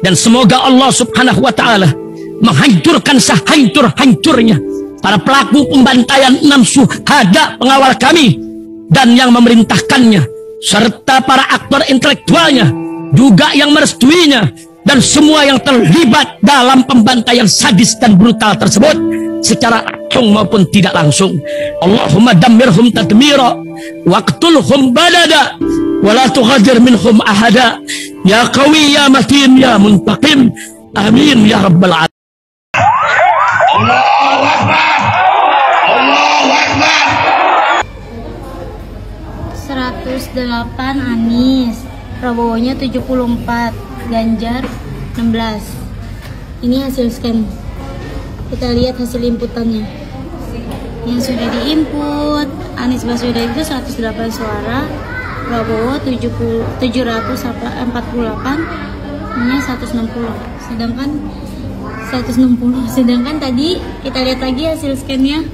Dan semoga Allah subhanahu wa ta'ala menghancurkan sehancur-hancurnya para pelaku pembantaian 6 syuhada pengawal kami dan yang memerintahkannya, serta para aktor intelektualnya juga yang merestuinya, dan semua yang terlibat dalam pembantaian sadis dan brutal tersebut secara langsung maupun tidak langsung. Allahumma dammirhum tadmira waqtulhum badada wala tughadir minhum ahada ya qawi ya matin ya muntaqim amin ya rabbal alamin. Allahu Akbar, Allahu Akbar. 108 Anies, Prabowo-nya 74, Ganjar 16. Ini hasil scan. Kita lihat hasil inputannya. Yang sudah diinput Anies Baswedan itu 108 suara, Prabowo 748, ini 160. Sedangkan tadi kita lihat lagi hasil scan-nya.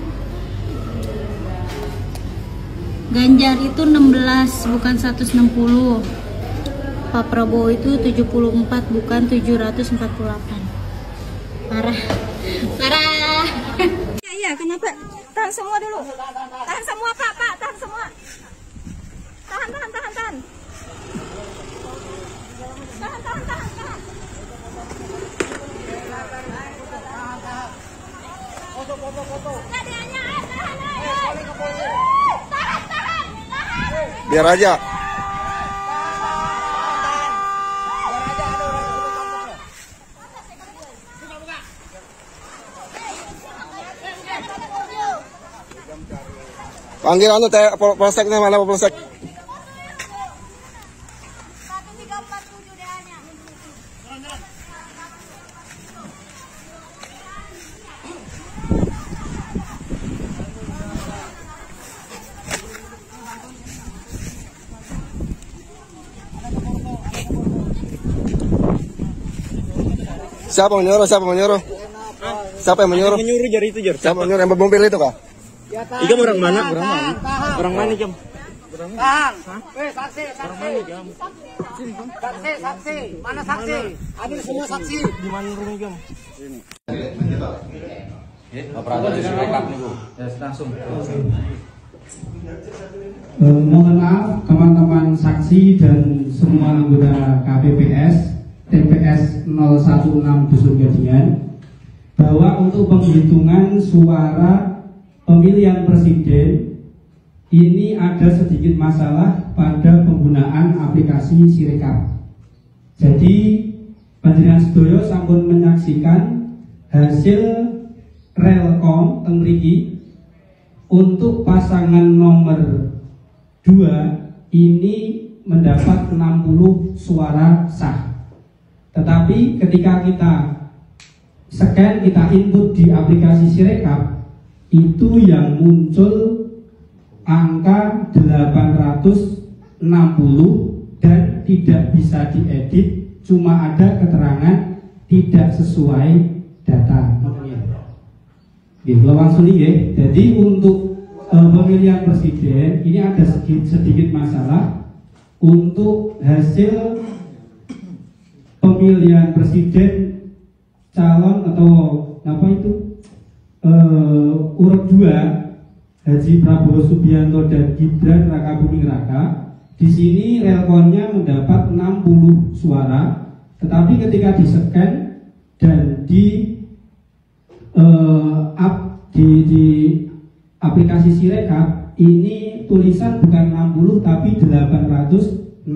Ganjar itu 16 bukan 160. Pak Prabowo itu 74 bukan 748. Parah. Iya, kenapa? Tahan semua dulu. Tahan semua, Pak, tahan semua. Tahan. Tahan. Biar aja. Panggil anu teh polseknya mana polsek? Siapa yang menyuruh? Siapa yang menyuruh? Menyuruh jari itu, Jar. Siapa yang menyuruh? Yang mobil itu kah? Ikan orang mana? Orang mana, Jam? Tahan. Saksi. Saksi. Mana saksi? Ambil semua saksi. Di mana rumah, Jam? Sini. Operator di rekap nih, Bu. Ya, langsung. Mohon maaf teman-teman saksi dan semua anggota KPPS TPS 016 Dusun Gadian, bahwa untuk penghitungan suara pemilihan presiden ini ada sedikit masalah pada penggunaan aplikasi Sirekap. Jadi panjenengan sedaya sampun menyaksikan hasil relkom teng mriki untuk pasangan nomor 2 ini mendapat 60 suara sah. Tetapi ketika kita scan, kita input di aplikasi Sirekap, itu yang muncul angka 860 dan tidak bisa diedit, cuma ada keterangan tidak sesuai data. Langsung ya. Jadi untuk pemilihan presiden ini ada sedikit masalah untuk hasil pemilihan presiden calon atau apa itu urut 2 Haji Prabowo Subianto dan Gibran Rakabuming Raka. Di sini relkonnya mendapat 60 suara, tetapi ketika di-scan dan di aplikasi Sirekap ini tulisan bukan 60 tapi 860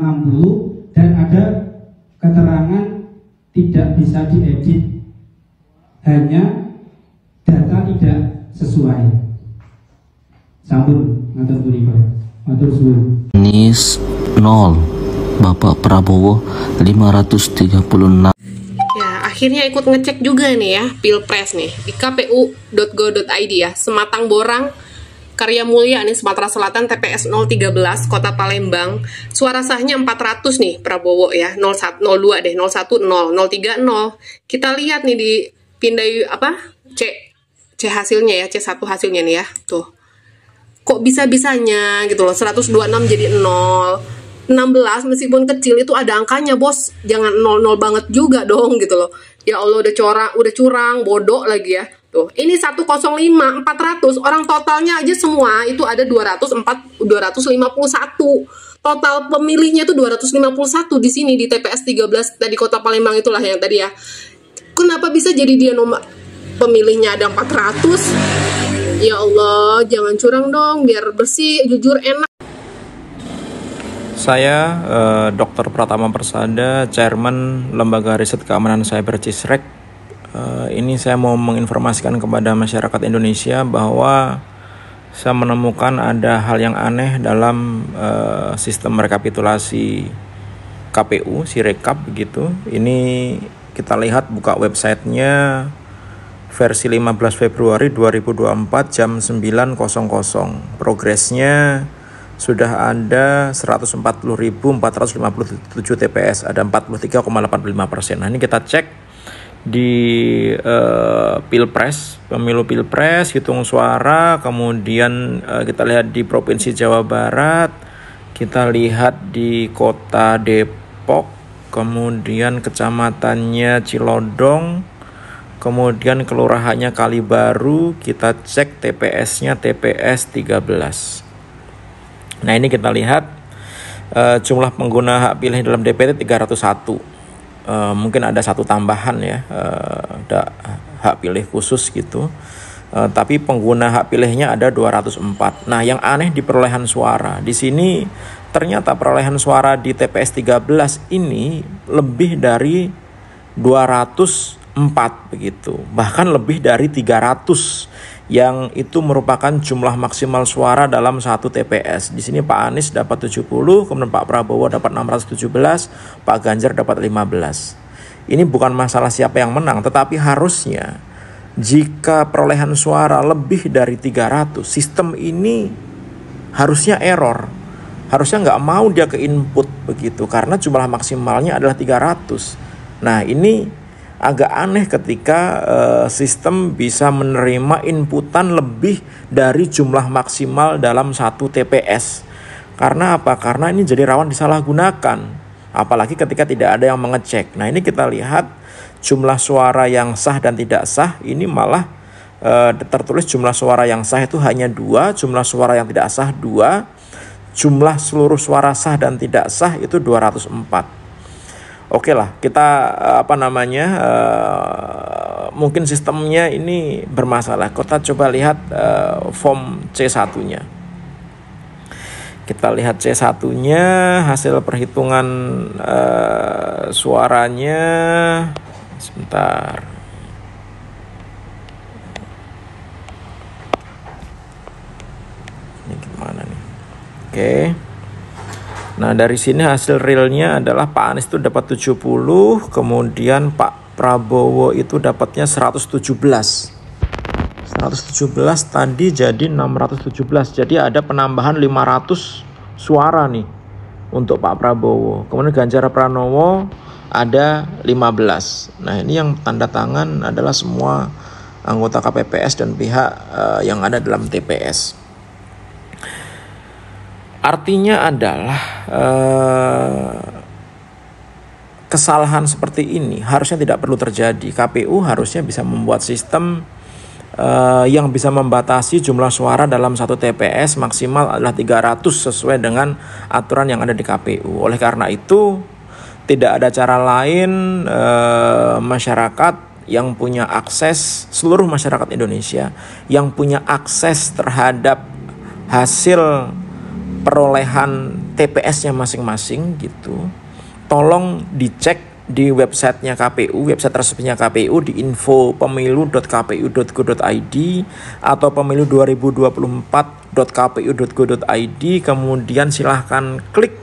dan ada keterangan tidak bisa diedit, hanya data tidak sesuai. Sampun ngatur punika. Matur suwun. Anies 0, Bapak Prabowo 536. Ya, akhirnya ikut ngecek juga nih ya Pilpres nih di kpu.go.id ya. Sematang Borang, Karya Mulia nih, Sumatera Selatan, TPS 013 Kota Palembang. Suara sahnya 400 nih Prabowo ya. 0102 deh, 01 0, 03 0. Kita lihat nih di pindai apa? C hasilnya ya, C1 hasilnya nih ya. Tuh. Kok bisa-bisanya gitu loh, 126 jadi 0. 16 meskipun kecil itu ada angkanya, bos. Jangan 00 banget juga dong gitu loh. Ya Allah, udah curang, bodoh lagi ya. Tuh, ini 105 400, orang totalnya aja semua itu ada 251. Total pemilihnya itu 251 di sini di TPS 13 tadi Kota Palembang itulah yang tadi ya. Kenapa bisa jadi dia nomor pemilihnya ada 400? Ya Allah, jangan curang dong, biar bersih, jujur, enak. Saya Dr. Pratama Persada, Chairman Lembaga Riset Keamanan Cyber CISREC. Ini saya mau menginformasikan kepada masyarakat Indonesia bahwa saya menemukan ada hal yang aneh dalam sistem rekapitulasi KPU, Sirekap begitu. Ini kita lihat buka websitenya versi 15 Februari 2024 jam 9.00. Progresnya sudah ada 140.457 TPS, ada 43,85%. Nah, ini kita cek di Pilpres, pemilu Pilpres, hitung suara, kemudian kita lihat di Provinsi Jawa Barat, kita lihat di Kota Depok, kemudian kecamatannya Cilodong, kemudian kelurahannya Kalibaru, kita cek TPS-nya TPS 13. Nah, ini kita lihat jumlah pengguna hak pilih dalam DPT 301. Mungkin ada satu tambahan ya, ada hak pilih khusus gitu. Tapi pengguna hak pilihnya ada 204. Nah, yang aneh di perolehan suara. Di sini ternyata perolehan suara di TPS 13 ini lebih dari 204 begitu. Bahkan lebih dari 300. Yang itu merupakan jumlah maksimal suara dalam satu TPS. Di sini Pak Anies dapat 70, kemudian Pak Prabowo dapat 617, Pak Ganjar dapat 15. Ini bukan masalah siapa yang menang, tetapi harusnya jika perolehan suara lebih dari 300, sistem ini harusnya error. Harusnya nggak mau dia ke input begitu, karena jumlah maksimalnya adalah 300. Nah, ini agak aneh ketika sistem bisa menerima inputan lebih dari jumlah maksimal dalam satu TPS. Karena apa? Karena ini jadi rawan disalahgunakan. Apalagi ketika tidak ada yang mengecek. Nah, ini kita lihat jumlah suara yang sah dan tidak sah. Ini malah tertulis jumlah suara yang sah itu hanya 2, jumlah suara yang tidak sah 2, jumlah seluruh suara sah dan tidak sah itu 204. Oke lah, kita mungkin sistemnya ini bermasalah. Kita coba lihat form C1-nya. Kita lihat C1-nya, hasil perhitungan suaranya. Sebentar. Ini gimana nih? Oke. Nah, dari sini hasil realnya adalah Pak Anies itu dapat 70, kemudian Pak Prabowo itu dapatnya 117. 117 tadi jadi 617. Jadi ada penambahan 500 suara nih untuk Pak Prabowo. Kemudian Ganjar Pranowo ada 15. Nah, ini yang tanda tangan adalah semua anggota KPPS dan pihak yang ada dalam TPS. Artinya adalah kesalahan seperti ini harusnya tidak perlu terjadi. KPU harusnya bisa membuat sistem yang bisa membatasi jumlah suara dalam satu TPS maksimal adalah 300 sesuai dengan aturan yang ada di KPU. Oleh karena itu tidak ada cara lain masyarakat yang punya akses, seluruh masyarakat Indonesia yang punya akses terhadap hasil perolehan TPS-nya masing-masing gitu, tolong dicek di websitenya KPU, website resminya KPU di info.pemilu.kpu.go.id atau pemilu2024.kpu.go.id. Kemudian silahkan klik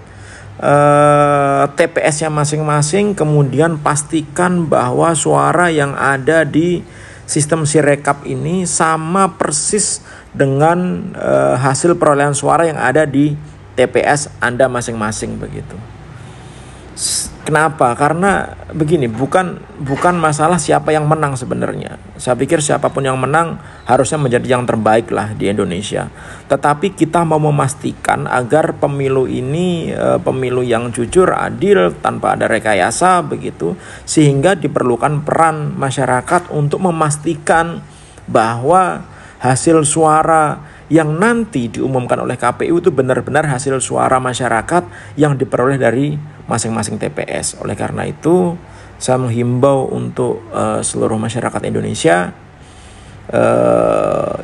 TPS-nya masing-masing, kemudian pastikan bahwa suara yang ada di sistem Sirekap ini sama persis dengan hasil perolehan suara yang ada di TPS Anda masing-masing begitu. Kenapa? Karena begini, bukan masalah siapa yang menang sebenarnya. Saya pikir siapapun yang menang harusnya menjadi yang terbaik lah di Indonesia. Tetapi kita mau memastikan agar pemilu ini pemilu yang jujur, adil, tanpa ada rekayasa begitu, sehingga diperlukan peran masyarakat untuk memastikan bahwa hasil suara yang nanti diumumkan oleh KPU itu benar-benar hasil suara masyarakat yang diperoleh dari masing-masing TPS. Oleh karena itu, saya menghimbau untuk seluruh masyarakat Indonesia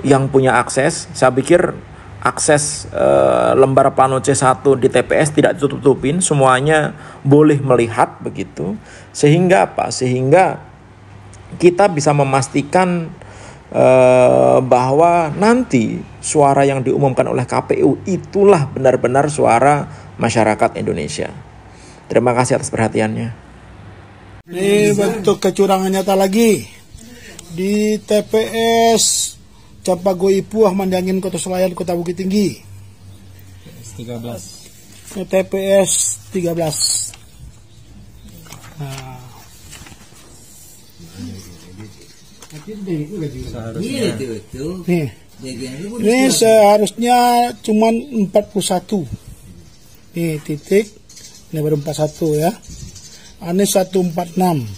yang punya akses. Saya pikir akses lembar plano C1 di TPS tidak ditutup-tutupin, semuanya boleh melihat begitu. Sehingga apa? Sehingga kita bisa memastikan bahwa nanti suara yang diumumkan oleh KPU itulah benar-benar suara masyarakat Indonesia. Terima kasih atas perhatiannya. Ini bentuk kecurangan nyata lagi di TPS Campago Ipu Ahmad Yangin Kota Selayar Kota Bukit Tinggi. TPS 13. Nah. Nih, ini seharusnya cuma 41. Nih titik, ini baru 41 ya. Anies 146.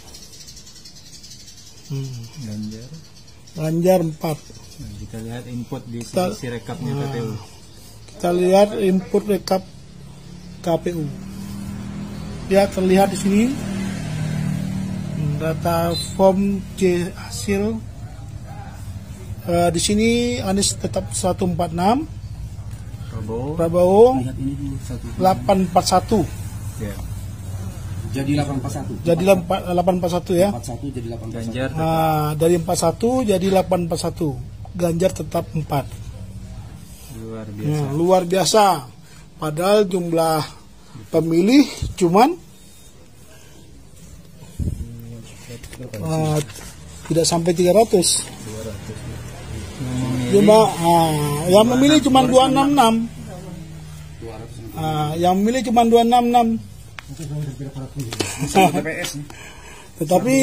Ganjar 4. Nah, kita lihat input di sisi rekapnya KPU. Kita lihat input rekap KPU. Dia terlihat di sini. Data form C hasil di sini Anies tetap 146, Prabowo 841. Ya. Jadi 841. Jadi 841 ya. 41 jadi 841. Ganjar tetap. Nah, dari 41 jadi 841. Ganjar tetap 4. Luar biasa. Nah, luar biasa. Padahal jumlah pemilih cuman tidak sampai 300. Yang memilih cuma 266. Yang memilih cuma 266. Tetapi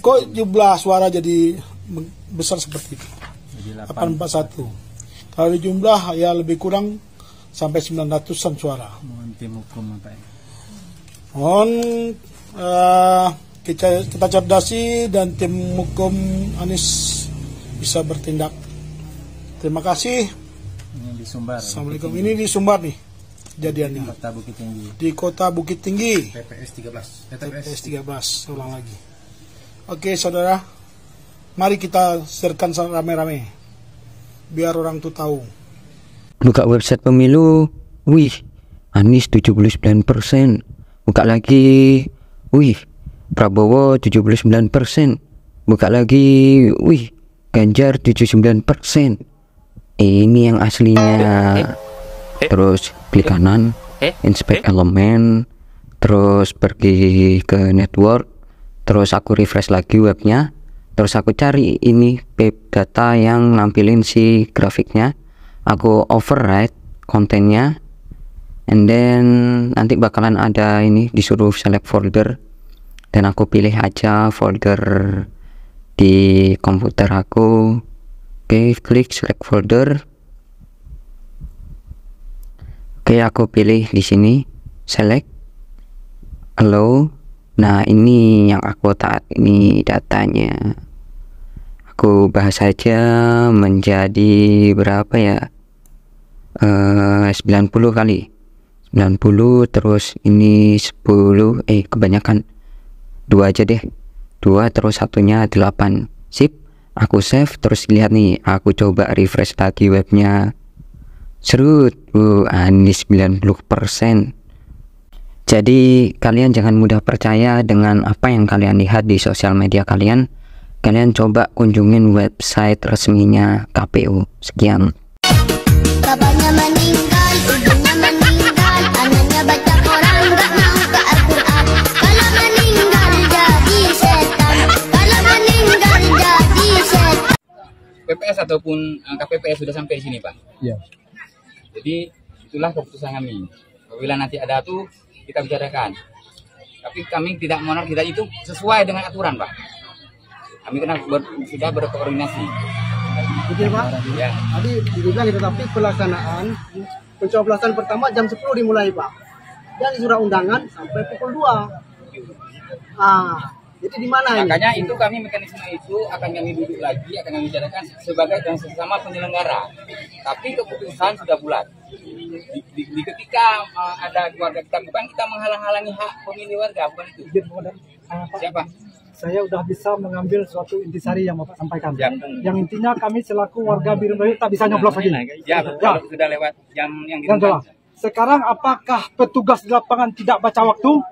kok jumlah suara jadi besar seperti itu? 841. Kalau di jumlah ya lebih kurang sampai 900-an suara. Mohon tim hukum apa ya? Mohon kita cerdasi dan tim hukum Anies bisa bertindak. Terima kasih. Ini di Sumbar. Assalamualaikum. Ini di Sumbar nih kejadiannya. Kota Bukit Tinggi. Di Kota Bukit Tinggi. TPS 13. TPS 13. Ulang lagi. Oke, saudara. Mari kita sharekan rame-rame. Biar orang tuh tahu. Buka website pemilu. Wih, Anies 79%. Buka lagi. Wih, Prabowo 79%. Buka lagi. Wih, Ganjar 79%. Ini yang aslinya. Terus klik kanan, inspect elemen, terus pergi ke network, terus aku refresh lagi webnya, terus aku cari ini web data yang nampilin si grafiknya, aku override kontennya, and then nanti bakalan ada ini disuruh select folder, dan aku pilih aja folder di komputer aku. Oke, klik select folder. Oke, aku pilih di sini select allow. Nah, ini yang aku taat, ini datanya. Aku bahas saja menjadi berapa ya? 90 kali 90, terus ini 10, kebanyakan 2 aja deh, 2 terus satunya 8. Sip, aku save. Terus lihat nih, aku coba refresh lagi webnya. Serut, Anies 90%. Jadi kalian jangan mudah percaya dengan apa yang kalian lihat di sosial media kalian. Kalian coba kunjungin website resminya KPU. Sekian. Bapaknya meninggal, ibunya meninggal, anaknya baca Quran, gak mau ke Al-Quran. Kalau meninggal jadi setan, kalau meninggal jadi setan. PPS ataupun KPPS sudah sampai di sini, Pak. Iya. Jadi itulah keputusan kami. Apabila nanti ada tuh kita bicarakan. Tapi kami tidak menolak, kita itu sesuai dengan aturan, Pak. Kami sudah berkoordinasi. Betul, Pak? Ya. Tadi dibilang gitu, tapi pelaksanaan pencoblosan pertama jam 10 dimulai, Pak. Dan surat undangan sampai pukul 2. Jadi di mana ini? Makanya itu kami mekanisme itu akan kami duduk lagi, akan kami bicarakan sebagai dan sesama penyelenggara. Tapi keputusan sudah bulat. Di ketika ada keluarga kita, bukan kita menghalang-halangi hak pemilih warga, bukan itu. Siapa? Saya udah bisa mengambil suatu intisari yang Bapak sampaikan. Ya. Yang intinya kami selaku warga Biren Bayu tak bisa nyoblos lagi. Ya, betul. Sudah lewat jam yang ditentukan. Sekarang apakah petugas di lapangan tidak baca waktu?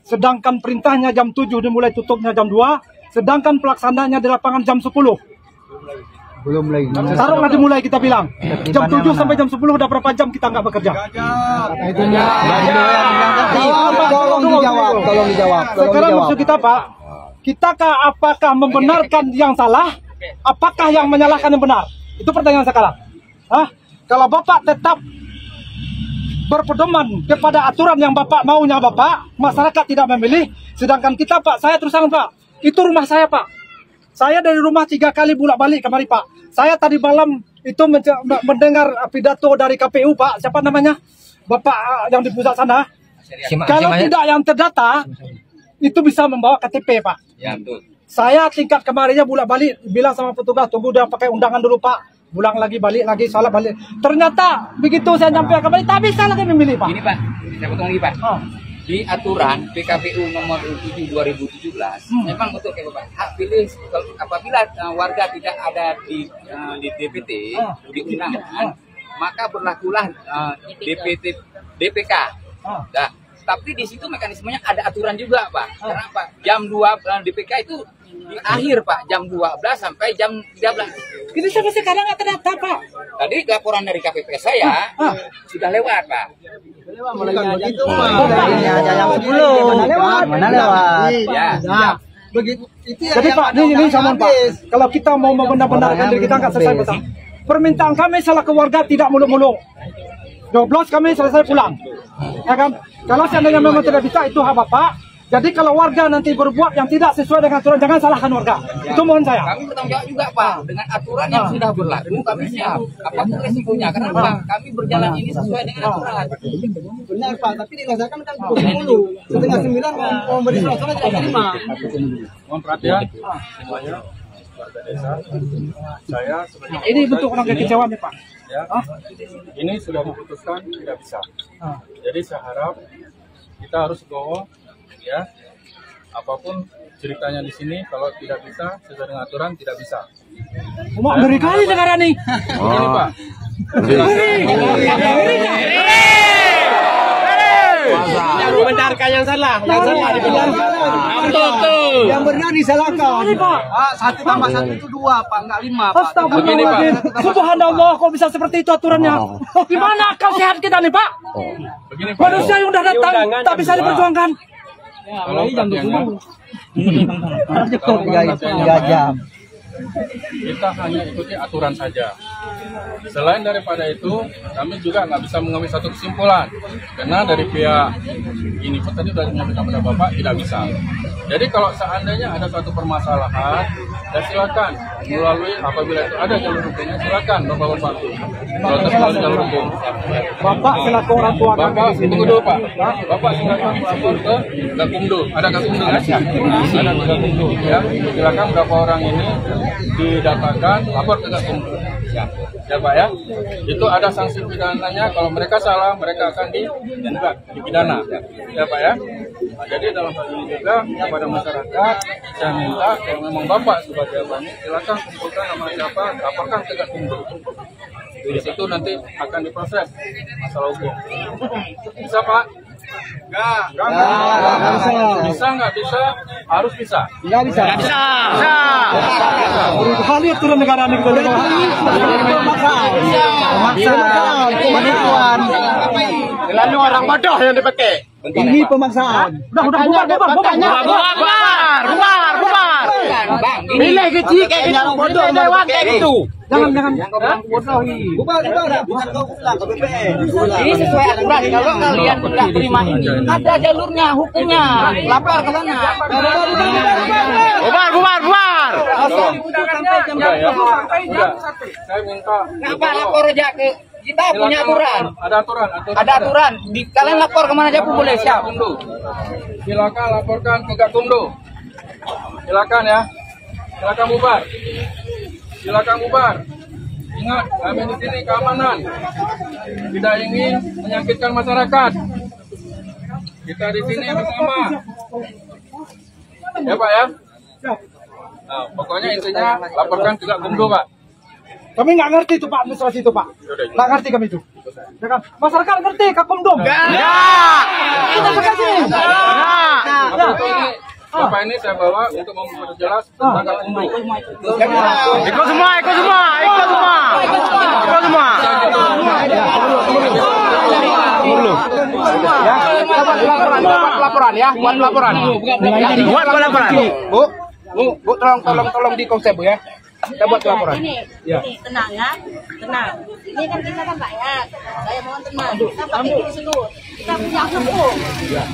Sedangkan perintahnya jam 7 dimulai tutupnya jam 2, sedangkan pelaksananya di lapangan jam 10. Belum lagi. Taruhlah dimulai kita bilang. Jam 7 sampai jam 10 udah berapa jam kita nggak bekerja? Tolong dijawab. Sekarang maksud kita, Pak, apakah membenarkan yang salah? Apakah yang menyalahkan yang benar? Itu pertanyaan sekarang. Kalau Bapak tetap berpedoman kepada aturan yang Bapak maunya Bapak, masyarakat tidak memilih, sedangkan kita, Pak, saya terus terang, Pak, itu rumah saya, Pak. Saya dari rumah 3 kali bolak-balik kemari, Pak. Saya tadi malam itu mendengar pidato dari KPU, Pak. Siapa namanya? Bapak yang di pusat sana. Kalau tidak yang terdata, itu bisa membawa KTP, Pak. Ya, betul. Saya tingkat kemarinnya bolak-balik, bilang sama petugas, tunggu dia pakai undangan dulu, Pak. Pulang lagi, balik lagi, salah balik. Ternyata begitu saya nyampe kembali, tak bisa lagi memilih, Pak. Ini, Pak, saya potong lagi, Pak. Di aturan PKPU nomor 7 2017, memang betul kayak Bapak, hak pilih apabila warga tidak ada di DPT, di undangan, maka berlakulah DPK. Nah, tapi di situ mekanismenya ada aturan juga, Pak. Karena Pak, jam 2 DPK itu di akhir, Pak, jam 12 sampai jam 13. Ini sampai sekarang nggak terdata, Pak. Tadi laporan dari KPP saya sudah lewat, Pak. Begitu, Pak. Mana lewat? Ya. Begitu. Jadi, Pak, ini sama, Pak. Kalau kita mau membenar-benarkan diri kita nggak selesai, Pak. Permintaan kami salah keluarga tidak muluk-muluk. 12 kami selesai pulang. Ya kan? Kalau seandainya memang tidak bisa, itu hak Bapak. Jadi kalau warga nanti berbuat yang tidak sesuai dengan aturan, jangan salahkan warga. Ya. Itu mohon saya. Kami bertanggung jawab juga, Pak, dengan aturan yang sudah berlaku. Kami siap. Apapun resikonya, karena Pak, kami berjalan ini sesuai dengan aturan. Benar, Pak, tapi dilaksanakan kan pukul 10. Setengah 9 mau beri suasana tidak terima. Mohon perhatian semuanya, warga desa. Saya sebagai ini bentuk orang kekecewaan nih, Pak. Ya, ini sudah memutuskan tidak bisa. Jadi saya harap kita harus go, ya. Apapun ceritanya di sini, kalau tidak bisa sesuai dengan aturan tidak bisa. Mau ngeri kali negara nih. Ini, Pak. Yang membenarkan yang salah, yang benar disalahkan. Pak. 1 tambah 1 itu 2, Pak, enggak 5, Pak. Astagfirullahaladzim. Subhanallah, kok bisa seperti itu aturannya? Gimana akal sehat kita nih, Pak? Manusia yang udah datang tak bisa diperjuangkan. Kalau jam 20. Cukup 3 jam. Kita hanya ikuti aturan saja. Selain daripada itu, kami juga nggak bisa mengambil satu kesimpulan, karena dari pihak ini pun tadi sudah menyampaikan kepada Bapak tidak bisa. Jadi kalau seandainya ada suatu permasalahan, ya silakan melalui apabila itu ada jalur hukumnya, silakan Bapak bantu. Protes melalui jalur hukum. Bapak selaku orang tua Bapak tunggu dulu, Pak. Bapak silakan melapor ke Gakumdu. Ada Gakumdu kan? Ada Gakumdu. Ya, silakan berapa orang ini didatakan, lapor ke Gakumdu. Ya, Pak, ya. Itu ada sanksi pidananya. Kalau mereka salah, mereka akan dipidana. Ya, Pak, ya. Nah, jadi dalam hal ini juga kepada masyarakat, saya minta kalau memang Bapak sebagai abang ini, silakan kumpulkan nama siapa, laporkan ke Gakumdu. Di situ nanti akan diproses masalah hukum. Bisa, Pak? Enggak. Bisa nggak bisa? Harus bisa. Nggak bisa. Kali aturan negara ini kita pemaksaan. Lalu orang bodoh yang dipakai. Ini pemaksaan. Udah bubar. Bukan, Bang. Milih kecil kayak gitu, bodoh lewat kayak gitu. Jangan. Yang kau bilang bodohi. Bukan kau ulang ke BPN. Ini sesuai aturan. Kalau kalian tidak terima ini, ada jalurnya, hukumnya. Lapor ke sana. Bubar. Saya minta. Kenapa lapor aja ke kita punya aturan. Ada aturan. Kalian lapor kemana aja pun boleh, siap. Silakan laporkan ke Gakumdu. Silakan ya. Silakan bubar. Ingat, kami di sini keamanan. Tidak ingin menyakitkan masyarakat. Kita di sini bersama. Ya Pak ya. Nah, pokoknya intinya laporkan ke Gakumdu Pak. Kami nggak ngerti itu Pak, administrasi itu Pak. Nggak ngerti kami itu. Ya kan? Masyarakat ngerti Gakumdu. Terima kasih. Bapak ini saya bawa untuk memperjelas tentang Gakumdu. Ikut semua. Buat laporan ya, buat laporan. Bu, tolong di konsep Bu ya. Kita buat laporan. Ini tenang ya, tenang. Ini kan kita kan rakyat, saya mohon tenang. Kita pakai dulu, kita punya hukum.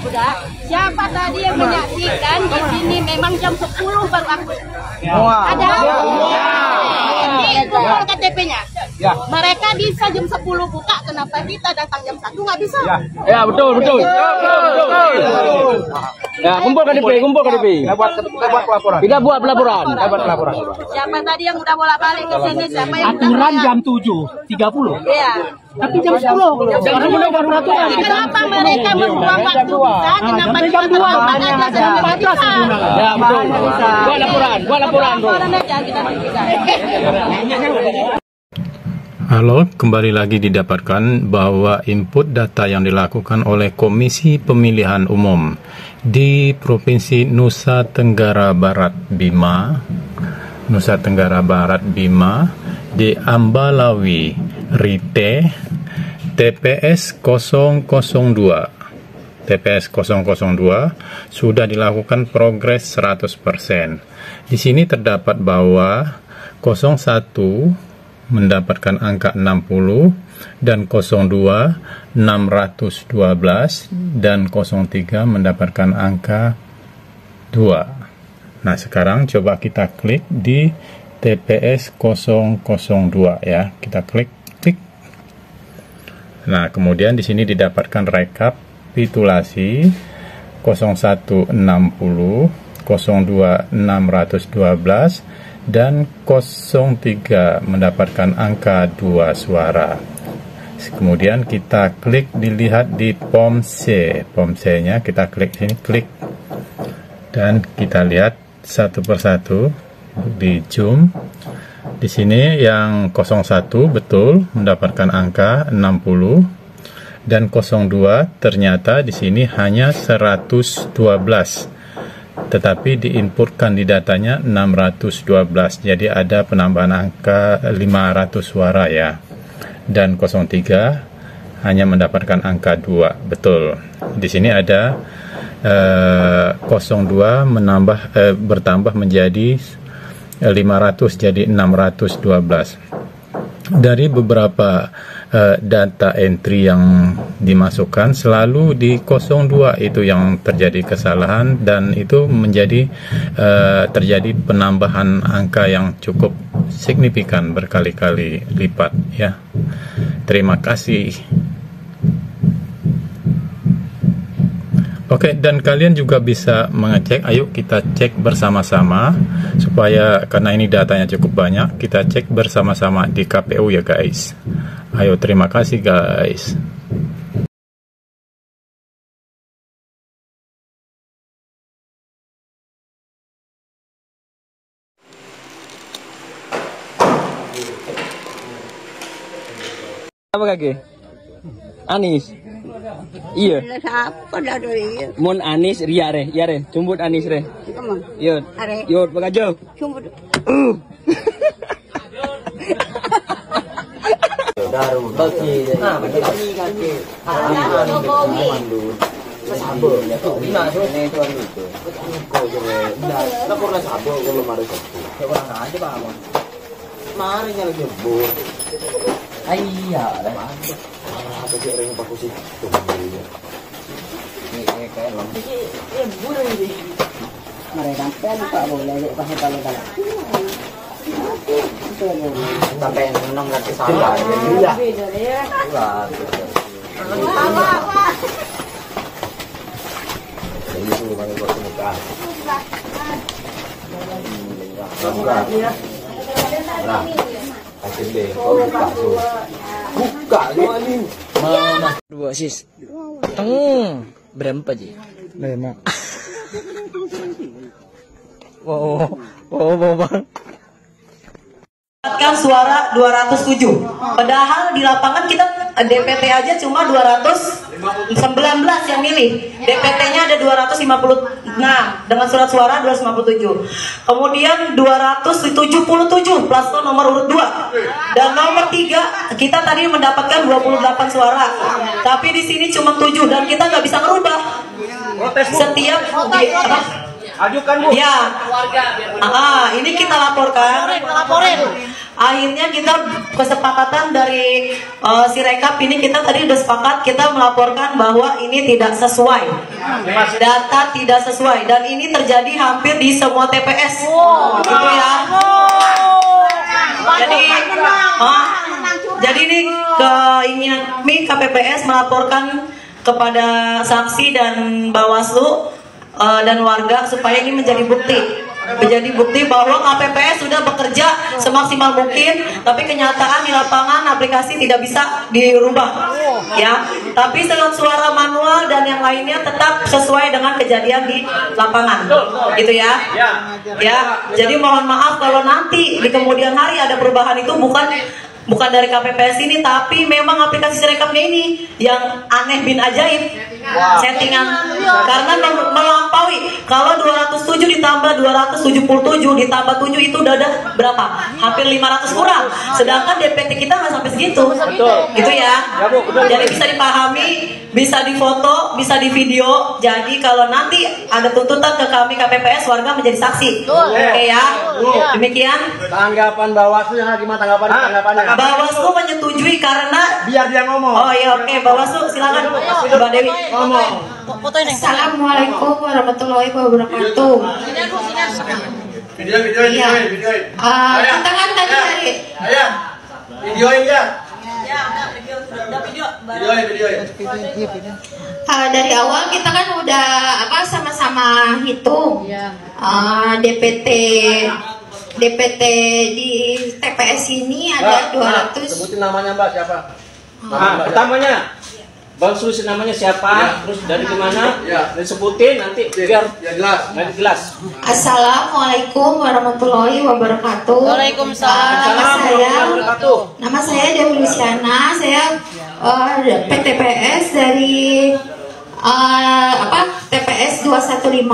Udah, siapa tadi yang menyaksikan di sini memang jam 10 baru aku. Ada? Ini kumpul KTP-nya. Mereka bisa jam 10 buka, kenapa kita datang jam 1 nggak bisa? Ya betul. Ya kumpul KTP. Kita buat laporan. Kita buat laporan. Siapa tadi yang udah bolak-balik ke sini? Siapa yang aturan jam 7.30. Iya. Tapi jam 10. Sekarang udah baru aturan. Kenapa mereka membuang waktu kita? Kenapa jam 2 aja sebelum kita? Ya betul. Buat laporan. Aja kita tunjukkan. Halo, kembali lagi didapatkan bahwa input data yang dilakukan oleh Komisi Pemilihan Umum di Provinsi Nusa Tenggara Barat Bima di Ambalawi Rite TPS 002 sudah dilakukan progres 100%. Di sini terdapat bahwa 01 mendapatkan angka 60 dan 02 612 dan 03 mendapatkan angka 2. Nah, sekarang coba kita klik di TPS 002 ya. Kita klik. Nah, kemudian di sini didapatkan rekapitulasi 0160, 02 612 dan 03 mendapatkan angka 2 suara. Kemudian kita klik dilihat di POM C-nya kita klik sini, dan kita lihat satu persatu di zoom. Di sini yang 01 betul mendapatkan angka 60 dan 02 ternyata di sini hanya 112. Tetapi diinputkan di datanya 612, jadi ada penambahan angka 500 suara ya. Dan 03 hanya mendapatkan angka 2, betul. Di sini ada 02 bertambah menjadi 500, jadi 612. Dari beberapa data entry yang dimasukkan, selalu di 02 itu yang terjadi kesalahan, dan itu menjadi terjadi penambahan angka yang cukup signifikan berkali-kali lipat ya. Terima kasih. Oke, dan kalian juga bisa mengecek. Ayo kita cek bersama-sama supaya, karena ini datanya cukup banyak, kita cek bersama-sama di KPU ya guys. Ayo, terima kasih guys. Apa kaki? Anis. Iya. Apa dah dari? Mon Anis Ria re, ya re. Cumbut Anis re. Yod. Yod bagajo. Cumbut. Daru bagi. Kaki. Jokowi. Sabar ya tuh. Bina so ne tuan itu. Kau je. Lapor lah sabar kalau marah. Kurang aja Pak. Mari nyala jebur. Iya, ada mantap. Apa sih orang yang pakai sih? Ini kayak lom. Jebur ini. Mereka kan Pak boleh pakai kalau-kalau. Sampai nong ngerti salah. Iya. Wah. Itu bang buat muka. Nah, kasih deh. Buka dua nih. Mana? Dua sis. Berapa sih? 5. Wow, bang. Mendapatkan suara 207. Padahal di lapangan kita DPT aja cuma 219 yang milih. DPT-nya ada 256 dengan surat suara 257. Kemudian 277 paslon nomor urut 2. Dan nomor 3 kita tadi mendapatkan 28 suara. Tapi di sini cuma 7 dan kita nggak bisa merubah. Setiap ajukan Bu. Ya. Ini kita laporkan. Akhirnya kita kesepakatan dari Sirekap ini kita tadi udah sepakat kita melaporkan bahwa ini tidak sesuai. Data tidak sesuai dan ini terjadi hampir di semua TPS. Gitu ya. Jadi ini keinginan kami KPPS melaporkan kepada saksi dan Bawaslu dan warga supaya ini menjadi bukti bahwa KPPS sudah bekerja semaksimal mungkin, tapi kenyataan di lapangan aplikasi tidak bisa dirubah ya, tapi suara manual dan yang lainnya tetap sesuai dengan kejadian di lapangan gitu ya. Jadi mohon maaf kalau nanti di kemudian hari ada perubahan itu bukan dari KPPS ini, tapi memang aplikasi Sirekapnya ini yang aneh bin ajaib settingan karena melampaui. Kalau 207 ditambah 277 ditambah 7 itu udah ada berapa? Hampir 500 kurang. Sedangkan DPT kita nggak sampai segitu. Gitu ya. Jadi bisa dipahami, bisa difoto, bisa di video. Jadi kalau nanti ada tuntutan ke kami KPPS, warga menjadi saksi. Oke ya. Demikian. Tanggapan Bawaslu yang gimana tanggapannya? Bawaslu menyetujui karena biar dia ngomong. Oh iya, oke. Bawaslu silakan Mbak Dewi ngomong. Assalamualaikum warahmatullahi wabarakatuh. Video. Kita kan tadi dari Videoin ya. Dari awal kita kan udah sama-sama hitung DPT di TPS ini ada 200. Sebutin namanya Mbak siapa? Pertamanya Bang Sulis namanya siapa? Terus dari mana? Disebutin nanti biar jelas. Assalamualaikum warahmatullahi wabarakatuh. Waalaikumsalam. Nama saya Dewi Luciana. Saya PTPS dari TPS 215.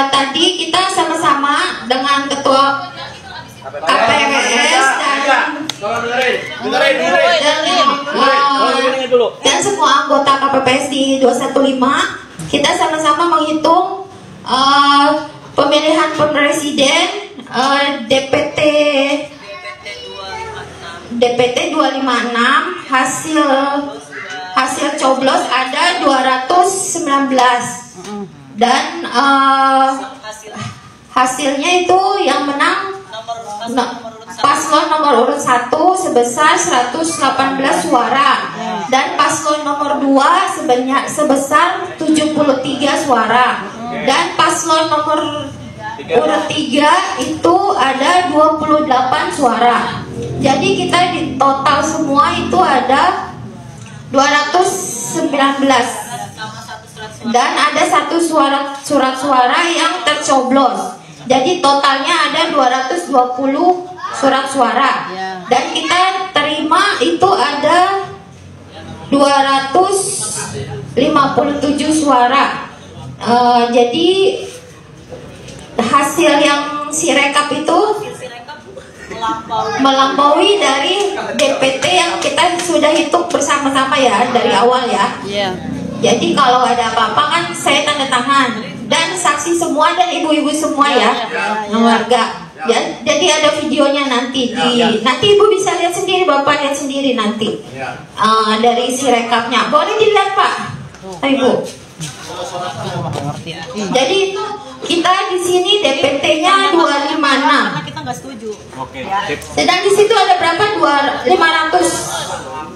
Tadi kita sama-sama dengan ketua KPPS dan semua anggota KPPS di 215 kita sama-sama menghitung pemilihan presiden DPT 256 hasil coblos ada 219 dan hasilnya itu yang menang paslon nomor urut 1 sebesar 118 suara dan paslon nomor 2 sebesar 73 suara dan paslon nomor urut 3 itu ada 28 suara. Jadi kita di total semua itu ada 219 dan ada satu surat suara yang tercoblos. Jadi totalnya ada 220 surat suara dan kita terima itu ada 257 suara. Jadi hasil yang Sirekap itu melampaui dari DPT yang kita sudah hitung bersama-sama ya dari awal ya. Jadi kalau ada apa-apa kan saya tanda tangan. dan saksi semua dan ibu-ibu semua ya, warga. Ya, jadi ada videonya nanti nanti ibu bisa lihat sendiri, bapak lihat sendiri nanti dari isi rekapnya. Boleh dilihat pak, ibu. Jadi kita di sini DPT-nya 256. Kita nggak setuju. Oke. Sedang di situ ada berapa? 500.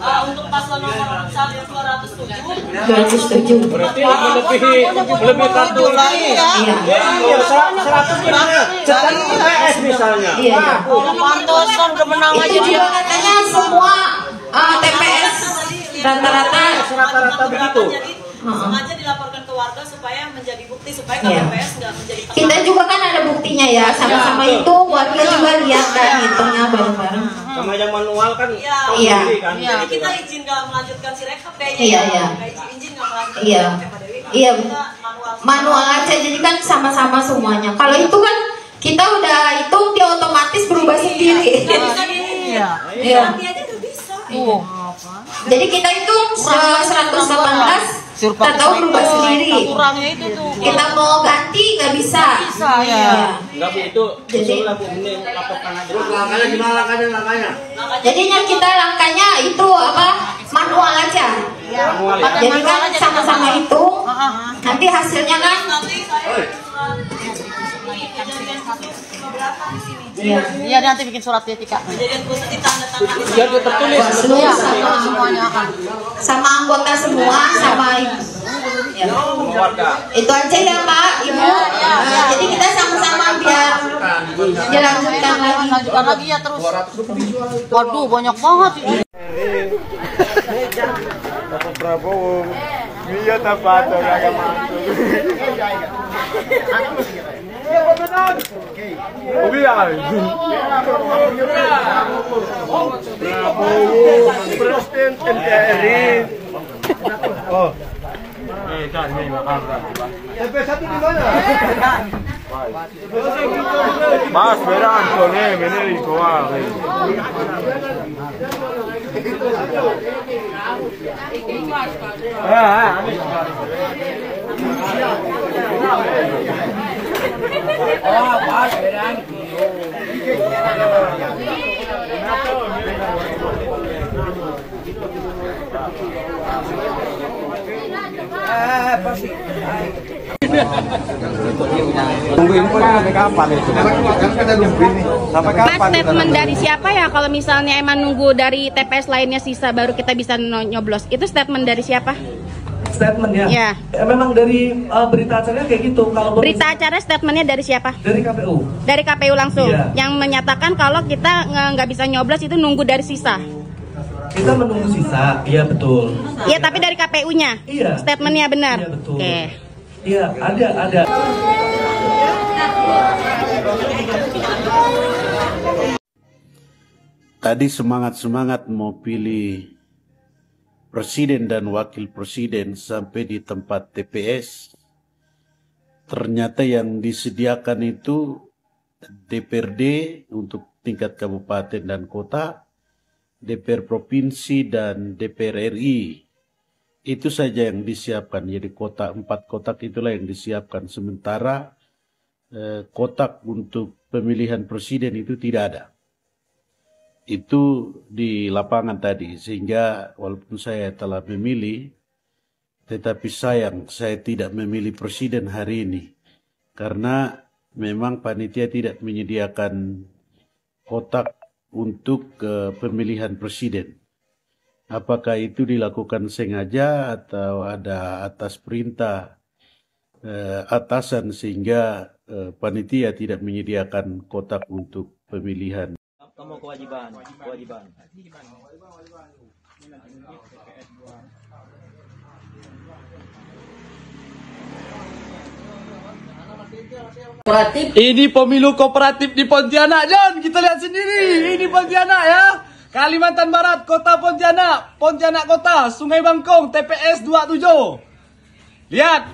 Untuk paslon nomor 207. 207. Berarti lebih kartu lagi. Iya. 100 TPS misalnya. Iya. Pantesan kemenangan itu juga katanya semua TPS rata-rata begitu. Sengaja dilaporkan ke warga supaya menjadi bukti, supaya KPPS nggak menjadi persoalan. kita juga kan ada buktinya ya, sama-sama itu warga juga lihat kan hitungnya bareng-bareng. Sama yang manual kan. Iya. Jadi kita izin nggak melanjutkan si rekap kayaknya. Iya. Izin nggak melanjutkan. Iya. Iya. Manual aja, jadi kan sama-sama semuanya. Kalau itu kan kita udah hitung, dia otomatis berubah sendiri. Iya. Tapi aja udah bisa. Jadi kita hitung 118. Kita tahu berubah sendiri. Kurangnya itu tuh. Kita mau ganti nggak bisa. Ya. Enggak Bu, itu usulan Bu, ini laporkan aja. Langkahnya gimana langkahnya? Jadinya kita langkahnya itu apa? Manual aja. Jadi kan sama-sama hitung. Nanti hasilnya kan. Iya, nanti bikin surat etika. Kejadian khusus ditandatangani. Biar dia tertulis. Iya, semuanya sama anggota semua, sama ibu. Ya. Itu aja ya Pak, Ibu. Jadi kita sama-sama biar dilanjutkan lagi. Lanjutkan lagi ya terus. Waduh, banyak banget ini. Bapak Prabowo, iya tepat agak masuk. Prabowo, Presiden NKRI. Oh. TP1 di mana? Mas, verán con él, Benedico, Mas, verán. Tungguin sampai kapan itu? Sampai kapan? Pak, statement dari siapa ya kalau misalnya emang nunggu dari TPS lainnya sisa baru kita bisa nyoblos? Itu statement dari siapa? Statementnya? Ya. Memang dari berita acaranya kayak gitu. Kalau berita acara statementnya dari siapa? Dari KPU. Dari KPU langsung? Iya. Yang menyatakan kalau kita nggak bisa nyoblos itu nunggu dari sisa? Kita menunggu sisa, iya betul. Iya, tapi dari KPU-nya? Iya. Statementnya benar? Iya betul. Oke. Iya, ada. Tadi semangat-semangat mau pilih presiden dan wakil presiden sampai di tempat TPS. Ternyata yang disediakan itu DPRD untuk tingkat kabupaten dan kota, DPR provinsi dan DPR RI. Itu saja yang disiapkan. Jadi 4 kotak itulah yang disiapkan. Sementara kotak untuk pemilihan presiden itu tidak ada. Itu di lapangan tadi. Sehingga walaupun saya telah memilih, tetapi sayang saya tidak memilih presiden hari ini. Karena memang panitia tidak menyediakan kotak untuk pemilihan presiden. Apakah itu dilakukan sengaja atau ada atas perintah atasan sehingga panitia tidak menyediakan kotak untuk pemilihan. Kamu kewajiban. Ini pemilu kooperatif di Pontianak, John. Kita lihat sendiri. Ini Pontianak ya. Kalimantan Barat, Kota Pontianak. Pontianak Kota, Sungai Bangkong, TPS 27. Lihat.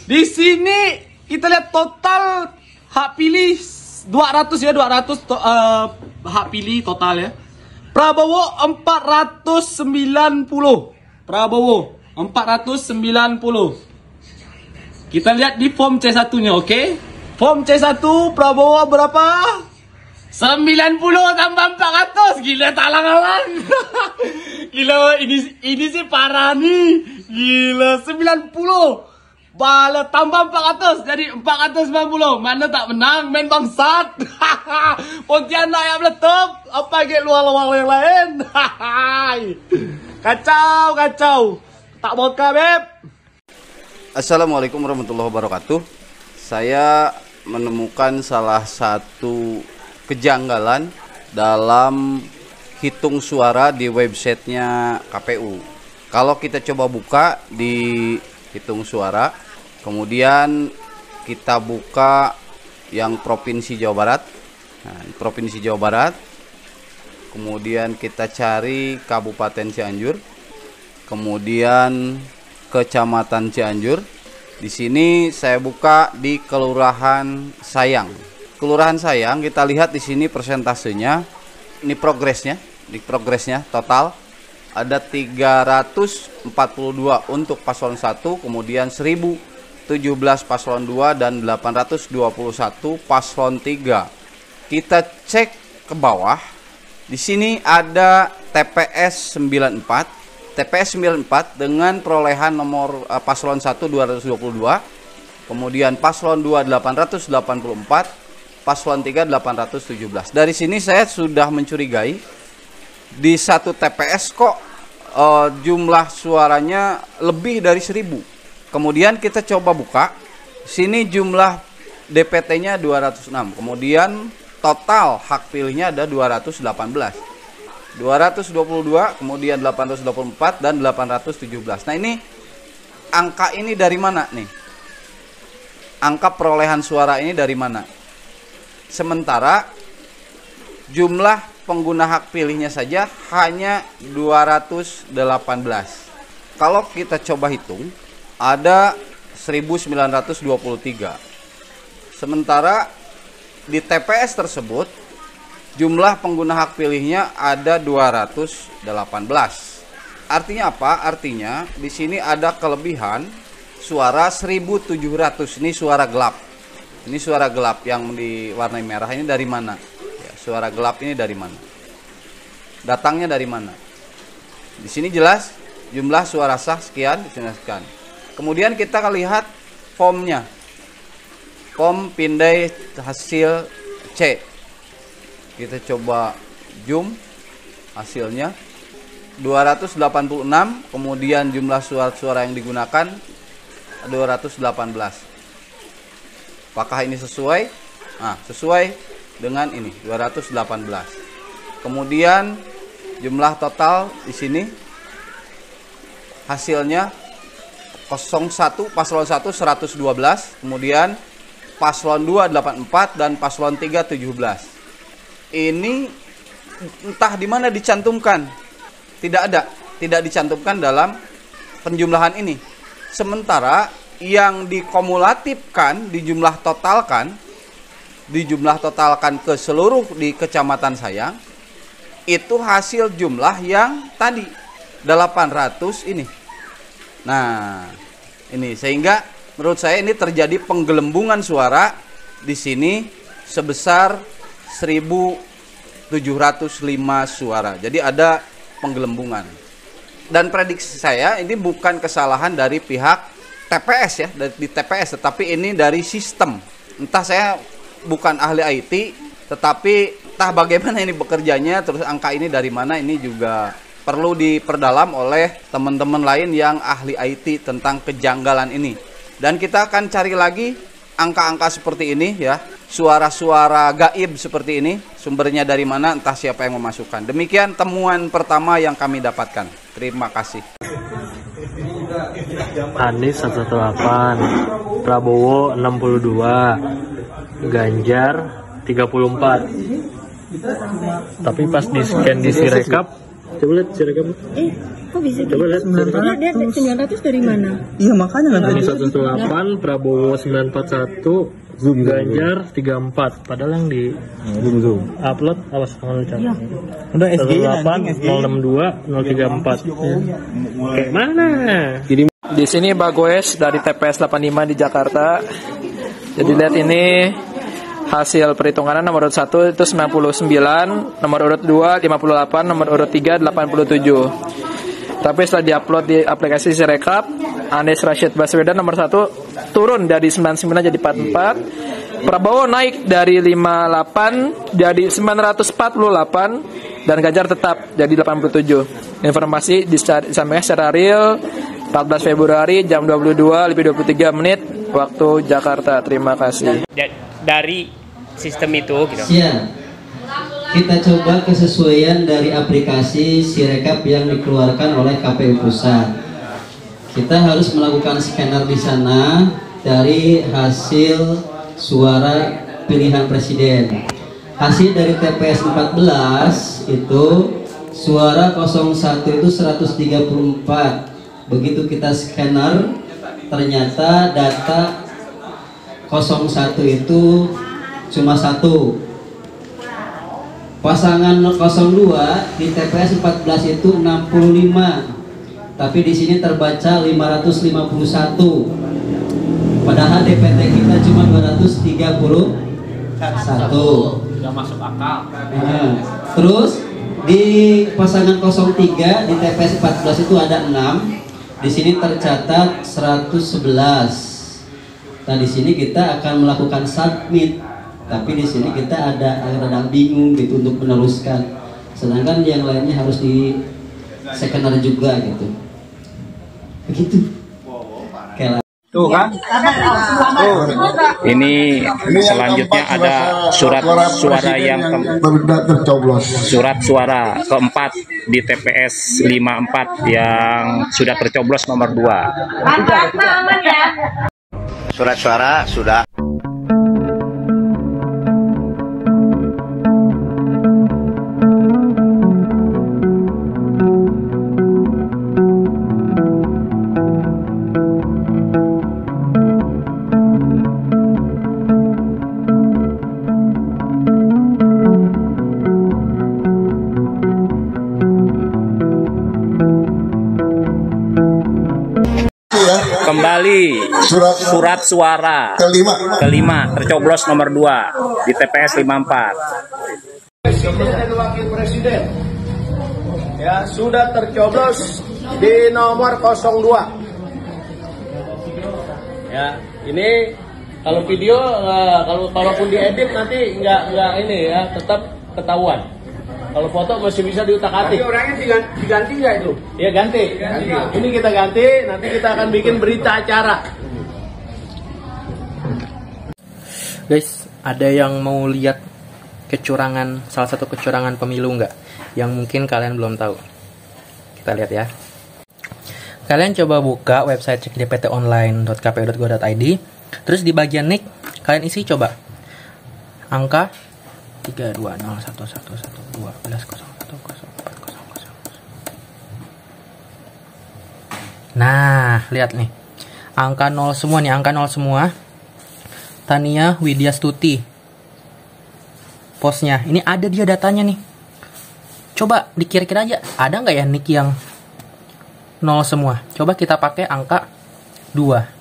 Di sini kita lihat total hak pilih 200 ya, 200 hak pilih total ya. Prabowo 490. Prabowo 490. Kita lihat di form C1-nya, oke? Form C1 Prabowo berapa? 90 tambah 400. Gila, talang-alang. Gila, ini sih parah nih. Gila, 90. Bala tambah 400 jadi 490. Mana tak menang, main bangsat. Pontianak yang meletup. Apa kayak luar-luar yang lain? Kacau. Tak boka, Beb. Assalamualaikum warahmatullahi wabarakatuh. Saya menemukan salah satu kejanggalan dalam hitung suara di websitenya KPU. Kalau kita coba buka di hitung suara, kemudian kita buka yang Provinsi Jawa Barat. Nah, Provinsi Jawa Barat. Kemudian kita cari Kabupaten Cianjur. Kemudian Kecamatan Cianjur. Di sini saya buka di Kelurahan Sayang. Kelurahan Sayang, kita lihat di sini persentasenya. Ini progresnya, total ada 342 untuk paslon 1, kemudian 1017 paslon 2 dan 821 paslon 3. Kita cek ke bawah. Di sini ada TPS 94. TPS 94 dengan perolehan nomor paslon 1 222, kemudian paslon 2 884, paslon 3 817. Dari sini saya sudah mencurigai di satu TPS kok jumlah suaranya lebih dari 1000. Kemudian kita coba buka. Sini jumlah DPT-nya 206. Kemudian total hak pilihnya ada 218. 222, kemudian 824 dan 817. Nah, ini angka ini dari mana nih? Angka perolehan suara ini dari mana? Sementara jumlah pengguna hak pilihnya saja hanya 218. Kalau kita coba hitung, ada 1923. Sementara di TPS tersebut jumlah pengguna hak pilihnya ada 218. Artinya apa? Artinya di sini ada kelebihan suara 1700. Ini suara gelap. Ini suara gelap yang diwarnai merah ini dari mana? Suara gelap ini dari mana? Datangnya dari mana? Di sini jelas jumlah suara sah sekian, sekian. Kemudian kita lihat formnya. Form pindai hasil C. Kita coba zoom hasilnya. 286, kemudian jumlah suara-suara yang digunakan 218. Apakah ini sesuai? Nah, sesuai dengan ini 218. Kemudian jumlah total di sini hasilnya 01 paslon 1 112, kemudian paslon 2 84 dan paslon 3 17. Ini entah di mana dicantumkan. Tidak dicantumkan dalam penjumlahan ini. Sementara yang dikumulatifkan, dijumlah totalkan ke seluruh di Kecamatan Sayang, itu hasil jumlah yang tadi 800 ini. Nah, ini sehingga menurut saya ini terjadi penggelembungan suara di sini sebesar 1705 suara. Jadi ada penggelembungan. Dan prediksi saya ini bukan kesalahan dari pihak TPS ya, di TPS, tetapi ini dari sistem. Entah, saya bukan ahli IT, tetapi entah bagaimana ini bekerjanya, terus angka ini dari mana, ini juga perlu diperdalam oleh teman-teman lain yang ahli IT tentang kejanggalan ini. Dan kita akan cari lagi angka-angka seperti ini ya, suara-suara gaib seperti ini, sumbernya dari mana, entah siapa yang memasukkan. Demikian temuan pertama yang kami dapatkan. Terima kasih. Anies 118, Prabowo 62, Ganjar 34. Tapi pas di scan di Sirekap, coba lihat Sirekap. Kok bisa coba lihat Sirekap. Dia 900 dari mana? Iya makanya nanti 118, Prabowo 941, Ganjar 34. Padahal yang di upload awas jangan lupa. Ya. Udah SG 108 062 034. Kayak mana? Kirim Di sini Bagoes dari TPS 85 di Jakarta. Jadi lihat ini hasil perhitungan nomor urut 1 itu 99, nomor urut 2 58, nomor urut 3 87. Tapi setelah diupload di aplikasi Sirekap, Anies Rashid Baswedan nomor 1 turun dari 99 jadi 44. Prabowo naik dari 58 jadi 948 dan Ganjar tetap jadi 87. Informasi disampaikan secara real 14 Februari jam 22:23 waktu Jakarta. Terima kasih. Dari sistem itu gitu. Siap. Kita coba kesesuaian dari aplikasi Sirekap yang dikeluarkan oleh KPU Pusat. Kita harus melakukan scanner di sana dari hasil suara pilihan presiden. Hasil dari TPS 14 itu suara 01 itu 134. Begitu kita scanner, ternyata data 01 itu cuma 1. Pasangan 02 di TPS 14 itu 65. Tapi di sini terbaca 551. Padahal DPT kita cuma 231. Nggak masuk akal. Terus di pasangan 03 di TPS 14 itu ada 6. Di sini tercatat 111. Nah, di sini kita akan melakukan submit. Tapi di sini kita ada bingung gitu untuk meneruskan. Sedangkan yang lainnya harus di scanner juga gitu. Begitu. Tuh kan? Tuh. Ini selanjutnya ada surat suara yang surat suara keempat di TPS 54 yang sudah tercoblos nomor 2. Surat suara sudah. Kembali surat suara kelima tercoblos nomor 2 di TPS 54. Presiden dan Wakil Presiden ya sudah tercoblos di nomor 02. Ya, ini kalau video kalaupun diedit nanti nggak ini ya, tetap ketahuan. Kalau foto masih bisa diutak-atik. Tapi orangnya diganti nggak itu? Ya ganti. Ini kita ganti, nanti kita akan bikin berita acara. Guys, ada yang mau lihat kecurangan, salah satu kecurangan pemilu nggak? Yang mungkin kalian belum tahu. Kita lihat ya. Kalian coba buka website cekdptonline.kpu.go.id. Terus di bagian nick, kalian isi coba angka 320111112. Nah, lihat nih. Angka 0 semua nih, angka 0 semua. Tania Widya Stuti. Postnya, ini ada dia datanya nih. Coba dikira-kira aja, ada nggak ya nick yang 0 semua? Coba kita pakai angka 2.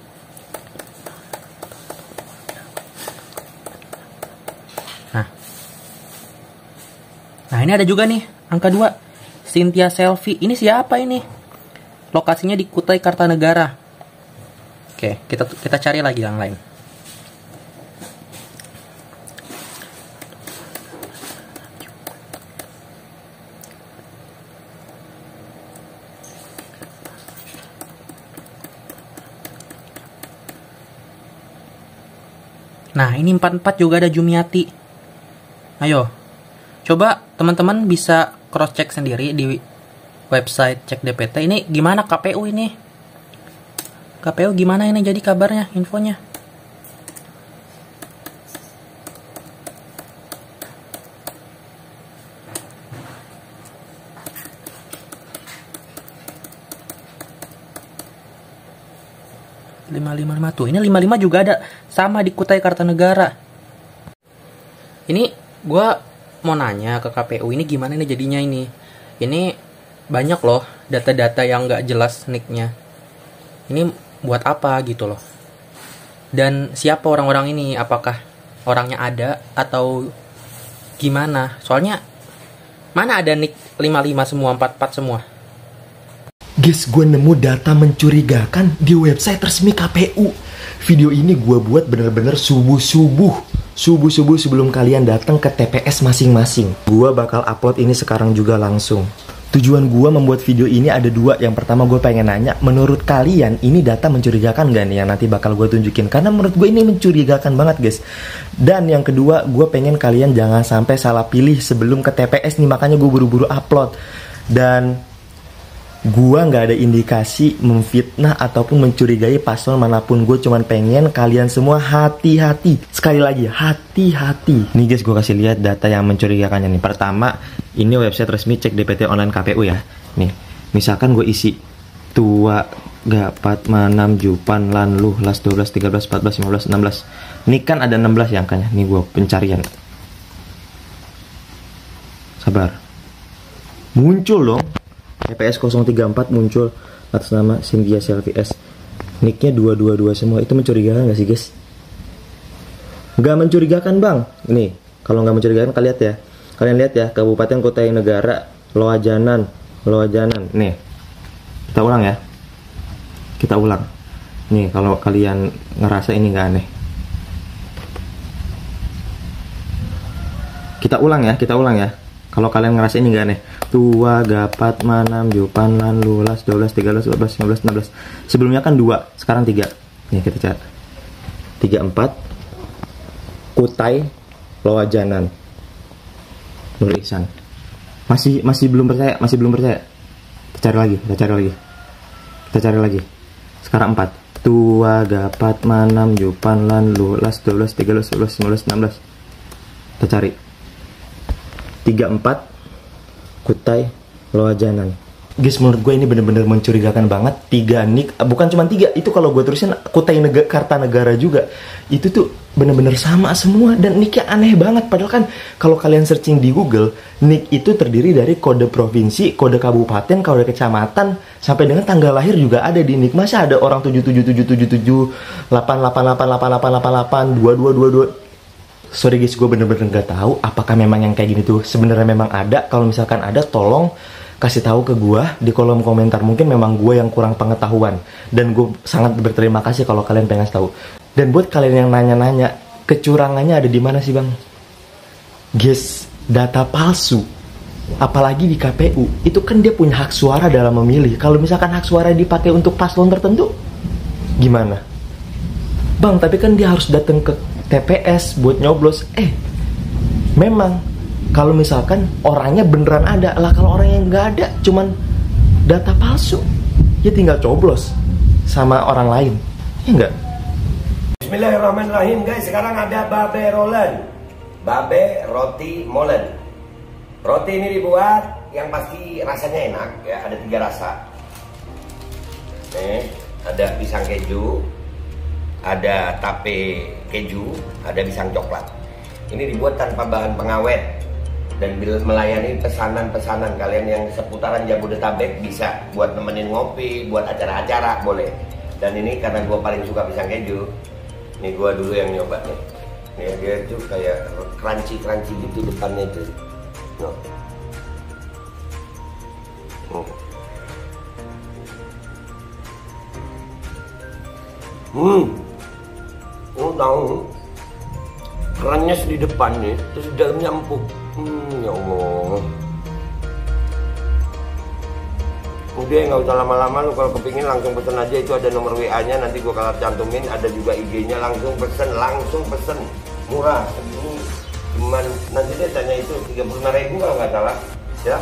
Nah, ini ada juga nih, angka 2. Cynthia Selfie. Ini siapa ini? Lokasinya di Kutai Kartanegara. Oke, kita cari lagi yang lain. Nah, ini 44 juga ada Jumiati. Ayo. Coba teman-teman bisa cross check sendiri di website Cek DPT. Ini gimana KPU ini? KPU gimana ini jadi kabarnya, infonya? tuh. Ini 55 juga ada sama di Kutai Kartanegara. Ini gua mau nanya ke KPU, ini gimana nih jadinya ini? Ini banyak loh data-data yang nggak jelas nicknya. ini buat apa gitu loh. Dan siapa orang-orang ini? Apakah orangnya ada atau gimana? Soalnya mana ada nick 55 semua, 44 semua. Guys, gue nemu data mencurigakan di website resmi KPU. Video ini gue buat bener-bener subuh-subuh sebelum kalian datang ke TPS masing-masing. Gue bakal upload ini sekarang juga langsung. Tujuan gue membuat video ini ada dua. Yang pertama gue pengen nanya, menurut kalian ini data mencurigakan gak nih yang nanti bakal gue tunjukin? Karena menurut gue ini mencurigakan banget guys. Dan yang kedua, gue pengen kalian jangan sampai salah pilih sebelum ke TPS nih. Makanya gue buru-buru upload. Dan gua nggak ada indikasi memfitnah ataupun mencurigai paslon manapun. Gue cuman pengen kalian semua hati-hati. Sekali lagi, hati-hati. Nih guys, gue kasih lihat data yang mencurigakannya nih. Pertama, ini website resmi cek DPT online KPU ya. Nih, misalkan gue isi tua, gapat, manam, jupan, lanluh, las 12, 13, 14, 15, 16. Ini kan ada 16 ya angkanya. Nih gue pencarian. Sabar. Muncul dong. TPS 034 muncul atas nama Cynthia Selvi S. Nicknya 222 semua. Itu mencurigakan gak sih guys? Gak mencurigakan bang. Ini kalau gak mencurigakan kalian lihat ya. Kalian lihat ya, Kabupaten Kota Negara, Loajanan. Nih, kita ulang ya. Kita ulang. Nih kalau kalian ngerasa ini gak aneh, kita ulang ya. Kalau kalian ngerasa ini gak aneh. Tua, gapat, manam, jupan, lanlu, las 12, 13, 14, 15, 16. Sebelumnya kan 2, sekarang 3. Nih kita cari 34 Kutai Loajanan Nur Ihsan. Masih belum percaya? Kita cari lagi. Sekarang 4. Tua, gapat, manam, jupan, lanlu, las 12, 13, 14, 15, 16. Kita cari 34 Kutai Loajanan. Guys, menurut gue ini bener-bener mencurigakan banget. 3 nick, bukan cuma 3. Itu kalau gue terusin Kutai Kartanegara juga. Itu tuh bener-bener sama semua. Dan nicknya aneh banget. Padahal kan kalau kalian searching di Google, nick itu terdiri dari kode provinsi, kode kabupaten, kode kecamatan, sampai dengan tanggal lahir juga ada di nick. Masa ada orang 77777 8888888 2222. Sorry guys, gue bener-bener gak tahu apakah memang yang kayak gini tuh sebenarnya memang ada. Kalau misalkan ada, tolong kasih tahu ke gue di kolom komentar. Mungkin memang gue yang kurang pengetahuan, dan gue sangat berterima kasih kalau kalian pengen tahu. Dan buat kalian yang nanya-nanya, kecurangannya ada di mana sih bang? Guys, data palsu, apalagi di KPU, itu kan dia punya hak suara dalam memilih. Kalau misalkan hak suara dipakai untuk paslon tertentu, gimana? Bang, tapi kan dia harus datang ke TPS buat nyoblos. Memang kalau misalkan orangnya beneran ada lah. Kalau orang yang nggak ada, cuman data palsu, ya tinggal coblos sama orang lain, ya enggak? Bismillahirrahmanirrahim guys. Sekarang ada babe rolen, babe roti molen. Roti ini dibuat yang pasti rasanya enak ya. Ada 3 rasa. Nih, ada pisang keju, ada tape keju, ada pisang coklat. Ini dibuat tanpa bahan pengawet dan melayani pesanan-pesanan kalian yang seputaran Jabodetabek. Bisa buat nemenin ngopi, buat acara-acara boleh. Dan ini karena gue paling suka pisang keju, nih gue dulu yang nyoba nih. Nih dia itu kayak crunchy gitu depannya itu. Tahu kerannya di depan nih, terus di dalamnya empuk. Ya Allah. Udah nggak usah lama-lama, lu kalau kepingin langsung pesen aja. Itu ada nomor WA-nya, nanti gua kalau cantumin. Ada juga IG-nya, langsung pesen. Murah, segini cuman nanti dia tanya itu 35.000 kalau nggak salah ya.